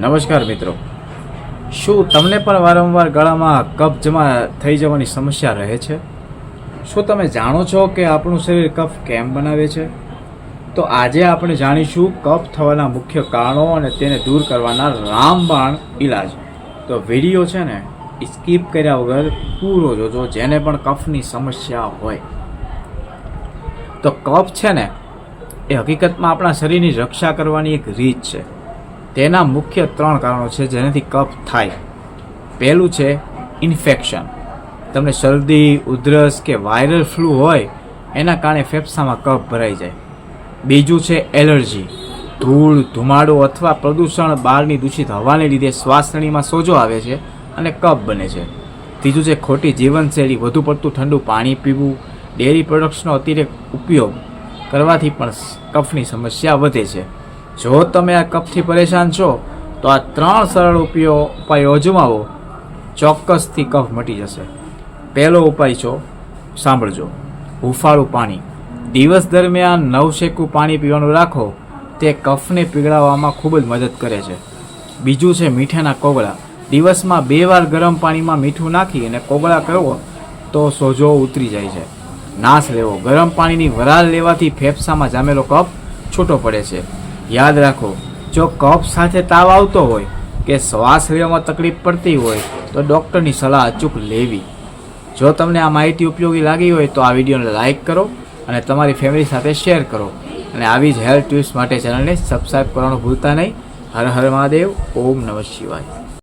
નમસ્કાર મિત્રો, શું તમને પણ વારંવાર ગળામાં કફ જમા થઈ જવાની સમસ્યા રહે છે? શું તમે જાણો છો કે આપણું શરીર કફ કેમ બનાવે છે? તો આજે આપણે જાણીશું કફ થવાના મુખ્ય કારણો અને તેને દૂર કરવાના રામબાણ ઈલાજ. તો વિડીયો છે ને એ સ્કીપ કર્યા વગર પૂરો જોજો, જેને પણ કફની સમસ્યા હોય. તો કફ છે ને એ હકીકતમાં આપણા શરીરની રક્ષા કરવાની એક રીત છે. તેના મુખ્ય 3 કારણો છે જેનાથી કફ થાય. પહેલું છે ઇન્ફેક્શન. તમને શરદી, ઉધરસ કે વાયરલ ફ્લૂ હોય એના કારણે ફેફસામાં કફ ભરાઈ જાય. બીજું છે એલર્જી. ધૂળ, ધુમાડો અથવા પ્રદૂષણ, બહારની દૂષિત હવાને લીધે શ્વાસનળીમાં સોજો આવે છે અને કફ બને છે. ત્રીજું છે ખોટી જીવનશૈલી. વધુ પડતું ઠંડુ પાણી પીવું, ડેરી પ્રોડક્ટ્સનો અતિરેક ઉપયોગ કરવાથી પણ કફની સમસ્યા વધે છે. જો તમે આ કફથી પરેશાન છો તો આ 3 સરળ ઉપાયો અજમાવો, ચોક્કસથી કફ મટી જશે. પહેલો ઉપાય છો, સાંભળજો. હુંફાળું પાણી. દિવસ દરમિયાન નવશેકું પાણી પીવાનું રાખો, તે કફને પીગળાવવામાં ખૂબ જ મદદ કરે છે. બીજું છે મીઠાના કોગળા. દિવસમાં 2 વાર ગરમ પાણીમાં મીઠું નાખી અને કોગળા કરવો તો સોજો ઉતરી જાય છે. નાશ લેવો. ગરમ પાણીની વરાળ લેવાથી ફેફસામાં જામેલો કફ છૂટો પડે છે. યાદ રાખો, જો કફ સાથે તાવ આવતો હોય કે શ્વાસ લેવામાં તકલીફ પડતી હોય તો ડૉક્ટરની સલાહ અચૂક લેવી. જો તમને આ માહિતી ઉપયોગી લાગી હોય તો આ વિડીયોને લાઇક કરો અને તમારી ફેમિલી સાથે શેર કરો. અને આવી જ હેલ્થ ટિપ્સ માટે ચેનલને સબસ્ક્રાઈબ કરવાનું ભૂલતા નહીં. હર હર મહાદેવ. ઓમ નમઃ શિવાય.